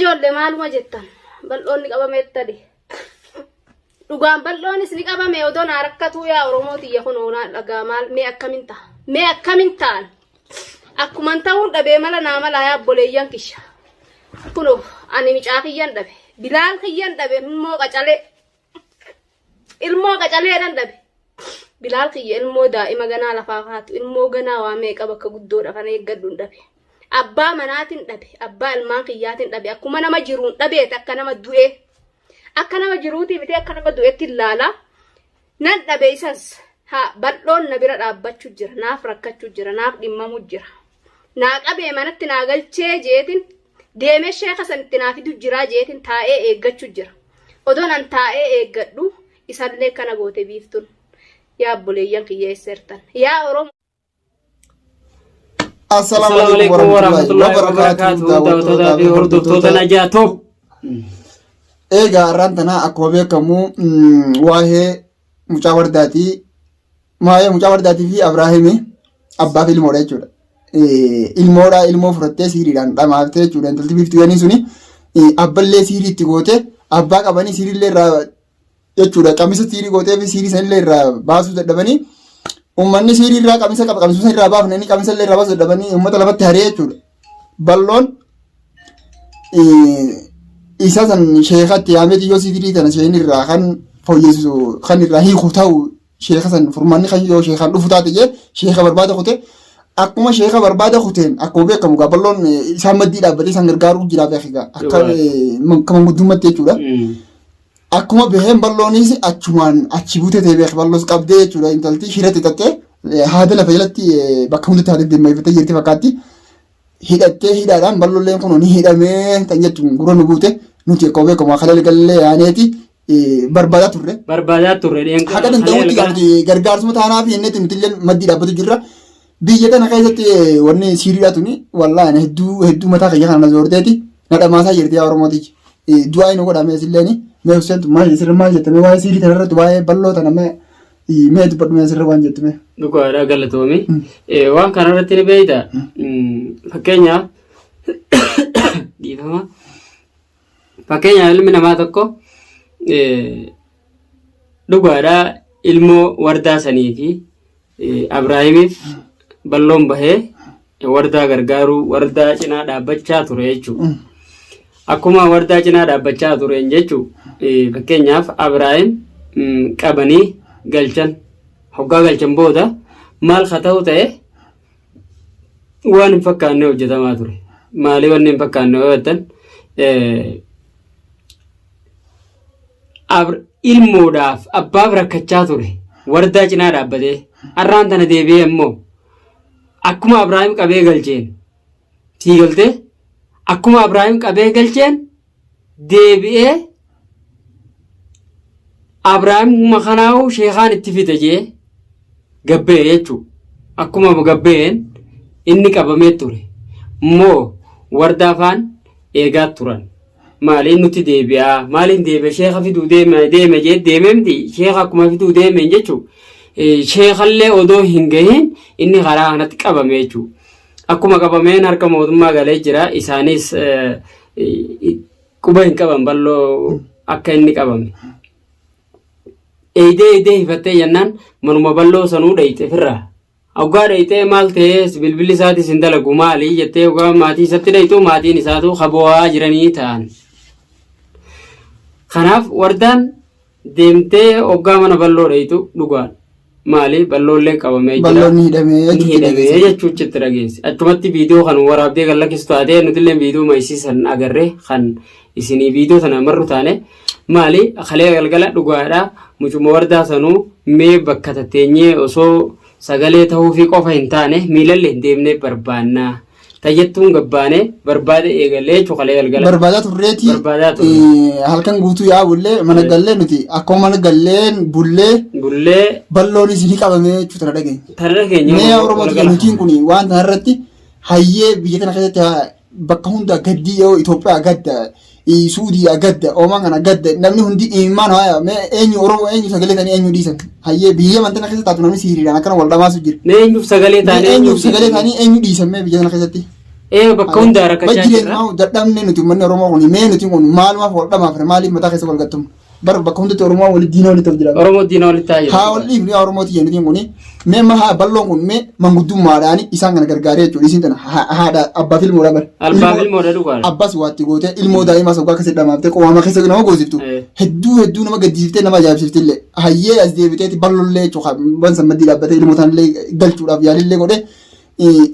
Ajoollee maaluma jettan bal'oonni qabamee tadi dhugaan bal'oonis ni qabame odoon harakkatu yaa Oromooti yaa kunoonaa dhagaa maal mee akkamin ta'an akkuman ta'uun dhabee mala naamala yaa obboleeyyan kisha kuno ani micaa kiyyan dhabe Bilaal kiyyan dhabe ilmoo qacalee dhabe Bilaal kiyya ilmoo daa'ima ganaa lafaa kaatu ilmoo ganaa waa meeqa bakka guddoodha kana eeggadhuun dhabe abbaa manaatiin dhabe abbaa ilmaan kiyyaatiin dhabe akkuma nama jiruun dhabeet akka nama du'e akka nama jiruutii bitee akka nama du'etti ilaala nan dhabe isas ha bal'oon na bira dhaabbachuu jira naaf rakkachuu jira naaf dhimmamu jira naa qabee manatti naa galchee jeetin deemee sheeka sanitti naa fidu jira jeetin taa'ee eeggachuu jira odoon an taa'ee eeggadhu isallee kana goote biiftun yaa obboleeyyan kiyya eessertan yaa Oromoo. Assalamualaikum warahmatullahi wabarakatuh. Daawwattoota fi hordoftoota Najaa Top. Egaa arrantana akkuma beekamu waa'ee mucaa wardaatii fi Abrahaami abbaa fi ilmoodha jechuudha. Ilmoo fudhattee siiriidhaan dhamaaftee jechuudha. Intalli biiftuudhanii suni abballee siirii itti goote abbaa qabanii siiriillee irraa jechuudha. Qamisa siirii gootee fi siirii sanillee irraa baasuu dadhabanii ummanni siirii irraa qamisa qaba qamisa irraa baafnanii qamisa illee irraa baasuu dadhabanii uummata lafatti haree jechuudha. Balloon isa san sheekatti yaameti yoo siirii tana sheen irraa kan fooyyessu kan irraa hiiku ta'u sheeka san furmaanni kan yoo sheekan dhufu taate jee sheeka barbaada kute akkuma sheeka barbaada kuteen akkuma beekamu gaa balloon isaan maddii dhaabbatee isaan gargaaruu jira beekaa akka manguddummaatti jechuudha. Akkuma beheen balloonis achumaan achi buutee beek balloos qabdee jechuudha intalti hidhatte tattee haada lafa jalatti bakka hundatti haadha deemmayifattee jirti fakkaatti hidhattee hidhaadhaan ballolleen kun ni hidhamee tan jechuun gurra nu buute nuti akkuma beekamu akka gallee aaneeti barbaadaa turre. Haqa danda'utti gargaarsuma taanaa fi innetti nuti illee maddii dhaabbatu jirra. Biyya kana keessatti wanni siiriidhaa tuni wallaan hedduu mataa kiyya kana zoorteeti na dhamaasaa jirti yaa Oromooti. Du'aa inni godhamee silleeni. Mee usentu maal jettame waa'ee siirii kanarratti waa'ee balloo tana mee dubbadhu mee asirra waan jettame. Dhugaadhaa galatoomi. Waan kanarratti ni beeyta. Fakkeenyaaf dhiifama. Fakkeenyaaf ilmi namaa tokko dhugaadhaa ilmoo wardaa sanii fi Abrahaamiif balloon bahee wardaa gargaaruu wardaa cinaa dhaabbachaa ture jechuudha. Akkuma wardaa cinaa dhaabbachaa tureen jechuun fakkeenyaaf Abrahaam qabanii galchan hoggaa galchan booda maal haa ta'u ta'e waan hin fakkaanne hojjetamaa ture. Maalii waan hin fakkaanne hojjetan ilmoodhaaf abbaaf rakkachaa ture wardaa cinaa dhaabbatee har'aan tana deebi'ee immoo akkuma Abrahaam qabee galcheen sii galtee. Akkuma Abrahaam qabee galcheen deebi'ee Abrahaam makanaa'u sheekaan itti fite jee gabbee jechuudha. Akkuma gabbeen inni qabamee ture. Moo wardaa afaan eegaa turan. Maaliin nuti deebi'aa maaliin deebi'ee sheeka fiduu deeme jee deemee miti sheeka akkuma fiduu deemeen jechuudha. Sheekallee odoo hin gahin inni karaa kanatti qabame jechuudha. Akkuma qabameen harka mootummaa galee jira isaanis quba hin qaban balloo akka inni qabame. Eedee hifattee jennaan manuma balloo sanuu dhayite firraa. Hoggaa dhayitee maal ta'ee bilbilli isaatis hin dalagu maalii jettee hoggaa maatii isatti dhaytu maatiin isaatu kaboo'aa jiranii ta'an. Kanaaf wardaan deemtee hoggaa mana balloo dhaytu dhugaadha. Maali balloolleen qabamee jira. Balloonni hidhamee jechuutti dhageesse. Achumatti viidiyoo kan waraabdee kan lakkisu taatee nuti illee viidiyoo maysiisan agarree kan isinii viidiyoo sana marru taane maali kalee galgala dhugaadhaa mucuma wardaa sanuu mee bakka tatteenyee osoo sagalee ta'uu fi qofa hin taane miilallee deemnee barbaannaa. Tayyattuun gabbaane barbaade eegalee chokolee galgala. Barbaadaa turreeti. Halkan guutuu yaa'ullee mana gallee nuti akkuma mana galleen bullee balloon isinii qabamee jechuudha tana dhageenya. Tana dhageenya. Mee Oromoo nutiin kun waan kanarratti hayyee biyya kana keessatti bakka hunda gaddii yoo Itoophiyaa gadda Suudii gadda Oomaan kana gadda namni hundi imaan haaya mee eenyu Oromoo eenyu sagalee tanii eenyu dhiisan hayyee biyya mantana keessatti taatu namni siiriidhaan akkana wal dhamaasu jira. Mee eenyuuf sagalee taanii eenyu dhiisan mee biyya kana keessatti. bakka hundaa rakkachaa jira. Jireenya dadhabne nuti uummanni Oromoo kun mee nuti kun maalumaaf wal dhamaaf maaliif mataa keessa wal gattumu. Bar bakka hundatti Oromoo wali diina walitti jira. Oromoo diina walitti taa'aa jira. Haa wal dhiifni Oromooti jennutiin kun mee mahaa balloon kun mee manguddummaadhaan isaan kana gargaaree jechuudha. Isin tana haadha abbaa fi ilmoodha bar. Abbaa fi ilmoodha dhugaadha. Abbas waatti gootee ilmoo daa'imaa soggaa akkasii dhamaaftee qomaama keessa nama goosiftu. Hedduu nama gaddisiiftee nama ajaa'ibsiiftillee hayyee as deebiteeti ballollee jechuudha. Bansa maddii dhaabbatee ilmootaanillee galchuudhaaf yaalillee godhee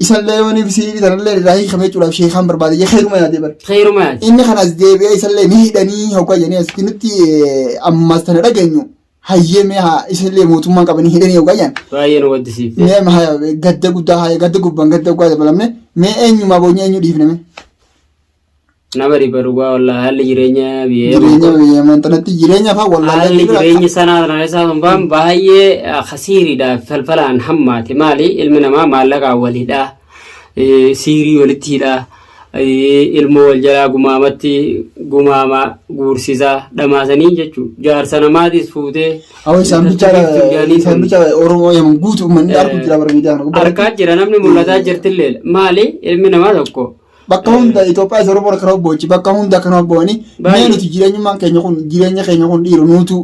isallee wani bisiiri tanallee irraa hiikamee jechuudhaaf sheekaan barbaade xeeruma yaadee bare. Xeeruma yaadee. Inni kanas deebi'ee isallee ni hidhanii hoggaayanii asitti nutti ammas tana dhageenyu hayyee mee haa isallee mootummaan qabanii hidhanii hoggaayan. Baay'ee nu waddisiifte. Mee gadda guddaa haa gadda gubbaan gadda guddaa dabalamne mee eenyumaa boonyee eenyu dhiifname. Nama dhiba dhugaa wallaahi haalli jireenya biyya mantanatti jireenya fa'aa wallaahi haalli jireenya sanaa kana isaa hunbaan baay'ee khasiiriidha falfalaan hammaate maali ilmi namaa maallaqaa waliidha siirii walittiidha ilmoo wal jalaa gumaama guursisaa dhamaasanii jechuudha jaarsa namaatis fuutee isaan bicha Oromoo yemmuu guutuu uummanni arguu jira barmiidhaan harkaa jira namni mul'ataa jirtillee maali ilmi namaa tokko. Bakka hunda Itoophiyaa isa Oromoo kana obbochi bakka hunda kana obbooni mee nuti jireenya keenya kun dhiiru nuutu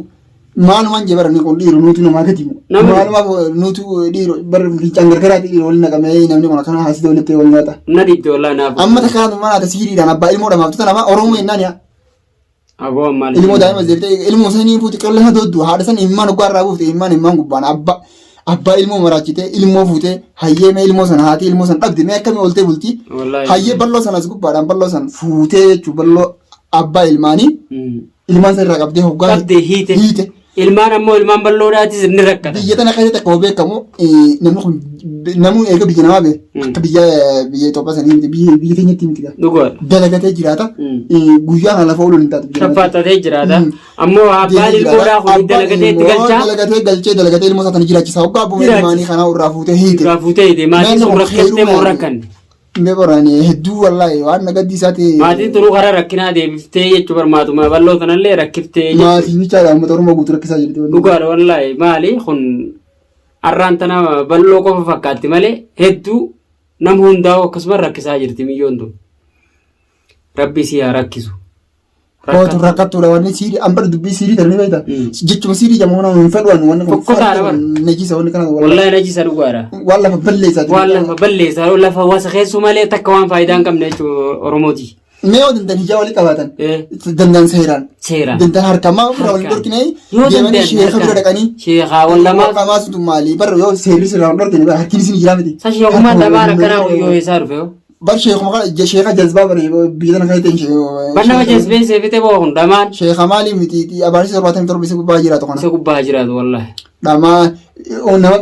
maalumaan jebarani kun dhiiru nuutu namaa gatimu maalumaaf nuutu dhiiru bar fincaan gargaraati dhiiru waliin naqamee namni kun akkana haasitee walitti wal nyaata. Na dhiibde wallaahi naaf. Amma takkaatu mana ati siiriidhaan abbaa ilmoo dhamaaftu nama Oromoo yennaan yaa. Aboo maali. Ilmoo daa'ima zeebitee ilmoo sanii fuuti qilleensa dooddu haadha san immaan guggaarraa buufte immaan gubbaan abbaa ilmoo maraachitee ilmoo fuutee hayyee mee ilmoo sana haati ilmoo sana dhabde mee akkamii ooltee bulti hayyee balloo sanas gubbaadhaan balloo san fuutee jechuun balloo abbaa ilmaanii ilmaan sana irraa qabdee hoggaa hiite. Ilmaan ammoo ilmaan balloodhaatis ni rakkata. Biyya tana keessatti akkuma beekamu namni kun namni eega biyya namaa bee akka biyya Itoophiyaa sanii miti biyya keenyatti miti dalagatee jiraata guyyaa kana lafa ooluun hin taatu. Shaffaattatee jiraata ammoo abbaan ilmoodhaa kun dalagatee itti galchaa. Dalagatee ilmoo isaa tana jiraachisaa hoggaa abbuma ilmaanii kanaa irraa fuutee hiite. Irraa fuutee hiite maatiin sun rakkattee moo rakkanne. Meebarani hedduu wallaahi waan nagaddi isaati. Maatiin turuu karaa rakkinaa deebiftee jechuun barmaatuma bal'oo kanallee rakkiftee. Maatiin michaadha uummata Oromoo guutuu rakkisaa jirti. Dhugaadha wallaahi maali kun arraan tana bal'oo qofa fakkaatti malee hedduu nama hundaa'u akkasuma rakkisaa jirti miyyoon tun. Rabbi si haa rakkisu. Kootu rakkattuudha wanni siirii ambar dubbii siirii taranii beektaa. Jechuun siirii jamoona hin fedhuwan wanni kun. Fokkotaadha bara. Najisa wanni kana wallaahi najisa dhugaadha. Waan lafa balleessaa. Waan lafa balleessaa lafa wasa keessu malee takka waan faayidaa hin qabne jechuun Oromooti. Mee yoo dandan hijaa walii qabaatan. Dandan seeraan. Seeraan. Dandan harkamaa ofirraa waliin dhorkinee. Deemanii sheeka bira dhaqanii. Sheekaa wallamaa. Qamaa suntu maali barra yoo seerri sirraan dhorkine harkiin isin jiraa miti. Sa sheekummaa dhabaa rakkanaa yoo isaa dhufe yoo. Bar sheeka jazbaa bare biyya tana kan Banama jazbeen seefite boo hundamaan. Sheeka maali miti abaarsi 77 isa gubbaa jiraatu kana. Isa gubbaa jiraatu wallahi. Dhamaa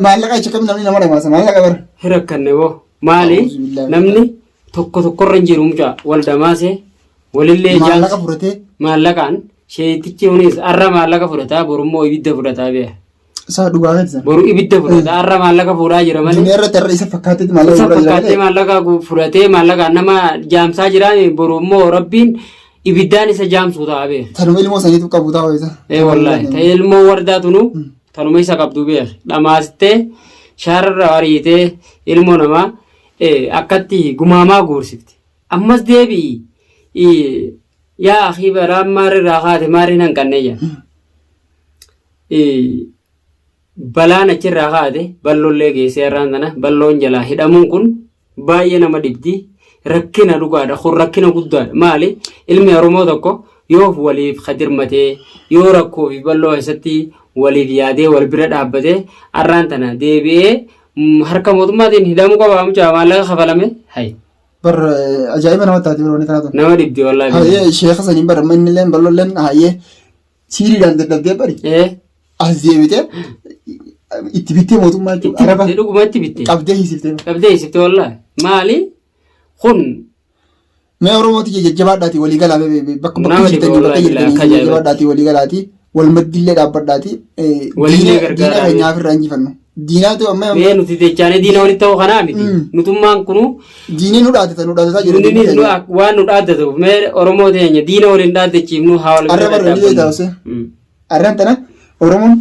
maallaqa jecha kam namni nama dhamaasa maallaqa bara. Hirakkanne boo maali namni tokkorra hin jiru mucaa wal dhamaase walillee maallaqa fudhatee maallaqaan sheetichi hunis arra maallaqa fudhataa borummoo ibidda fudhataa beeya. Isa dhugaa keessa. Boru ibidda fudhataa arra maallaqa fuudhaa jira malee. Dunia irratti arra isa fakkaatetti maallaqa fuudhaa jira. Isa fakkaatee maallaqa fudhatee maallaqa nama jaamsaa jiraan borummoo rabbiin ibiddaan isa jaamsuu ta'a beeya. Tanuma ilmoo saniitu qabu ta'a isa. Wallaahi ta'e ilmoo wardaa tunu tanuma isa qabdu beeya. Dhamaastee shaararra ariitee ilmoo namaa akkatti gumaamaa guursifti. Ammas deebi'i yaa akhi baraan maarrirraa kaate maarri nan qanneeyya. Balaan achirraa kaate balloollee geessee irraan tana balloon jalaa hidhamuun kun baay'ee nama dhibdi rakkina dhugaadha kun rakkina guddaadha maali ilmi Oromoo tokko yoo waliif kadirmatee yoo rakkoo fi balloo keessatti waliif yaadee wal bira dhaabbatee arraan tana deebi'ee harka mootummaatiin hidhamuu qaba mucaa maallaqa kafalame hay. Bar ajaa'iba nama taatee biroonni kanatu. Nama dhibdi wallaahi. Hayyee sheeka saniin bara manni illee balloolleen hayyee siiriidhaan daddabdee bari. As deebitee itti bittee mootummaa jechuudha. Araba dhuguma itti bittee. Qabdee hiisiftee. Qabdee hiisiftee wallaahi. Maali kun. Mee Oromooti jajjabaadhaati walii galaa bakka bakka jirtanii jajjabaadhaati walii galaati wal maddillee dhaabbadhaati. Walillee gargaara. Diina keenyaaf irraa injifannu. Diinaatu amma. Mee nuti jechaanii diina walitti ta'uu kanaa miti. Nutummaan kunu. Diinii nu dhaadata jiru. Waan nu dhaadatu mee Oromoo teenya diina waliin dhaadachiifnu haa wal bira dhaabbannu. Arraan tana Oromoon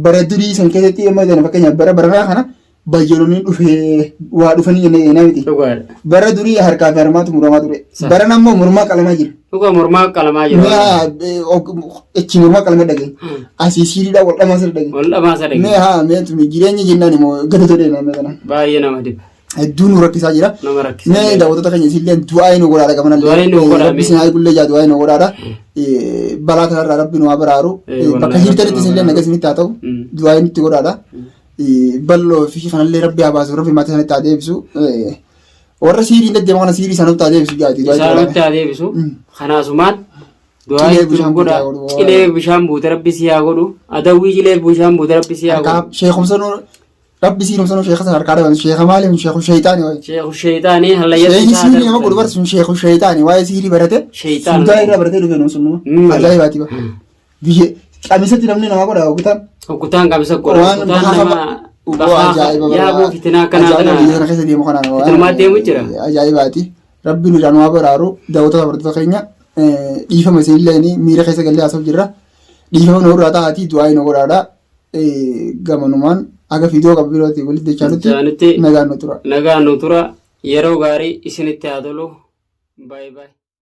bara durii san keessatti amma fakkeenyaaf bara baranaa kana bayyoonni dhufee waa dhufanii jennee miti. Dhugaadha. Bara durii harkaa fi harmaatu muramaa ture. Bara ammoo mormaa qalamaa jira. Dhugaa mormaa qalamaa jiru. Echi mormaa qalama dhagee. Asii siiriidhaa wal dhamaa sirri dhagee. Wal dhamaa isa dhagee. Mee haa meetu jireenya jennaan immoo gatatoo deemee kana. Baay'ee nama dhiba. Hedduu nu rakkisaa jira. Nama rakkisa. Mee daawwattoota keenya isillee du'aa inni godhaadha gamanallee. Du'aa inni godhaadha. Rabbi sinaa eegullee jaa du'aa inni godhaadha. Balaa kanarraa rabbi nu haa baraaru. Bakka hirtanitti isillee naga isinitti haa ta'u. Du'aa inni itti godhaadha. Balloo fi kanallee rabbi haa baasu rabbi maatii sanatti haa deebisu. Warra siirii deddeema kana siirii sanatti haa deebisu jaati. Isaanitti haa deebisu. Kanaasumaan du'aa itti godha. Qilee bishaan buute rabbi si haa godhu. Adawwii qilee bishaan buute rabbi si haa godhu. Sheekumsanuu rabbi siirumsa sanuu sheekha sana harkaa dhaban sheekha maaliif sheekhu sheeytaani wayi. Sheekhu sheeytaanii hallayyatti Sheekhi siirii nama godhu barsiisuun sheekhu sheeytaani waa'ee siirii barate. Sheeytaan. Sultaan irraa baratee dhufe nuun ajaa'ibaati ba. Biyya qamisatti namni nama godha okutaan. Okutaan qamisa godha. Okutaan nama yaaboo fitinaa akkanaa kanaa. Biyya kana keessa deemu kanaan waan. Fitinumaa deemu jira. Ajaa'ibaati. Rabbi nu irraa nu haa baraaru daawwattoota baratoota keenya dhiifama isiillee miira keessa gallee haasa'u jirra. Dhiifama nu irraa ta'aatii du'aa inni godhaadha. Gamanumaan aga fiidiyoo qabu birooti walitti dachaanutti nagaan nu tura. Nagaan nu tura yeroo gaarii isinitti haa tolu. Baay'ee baay'ee.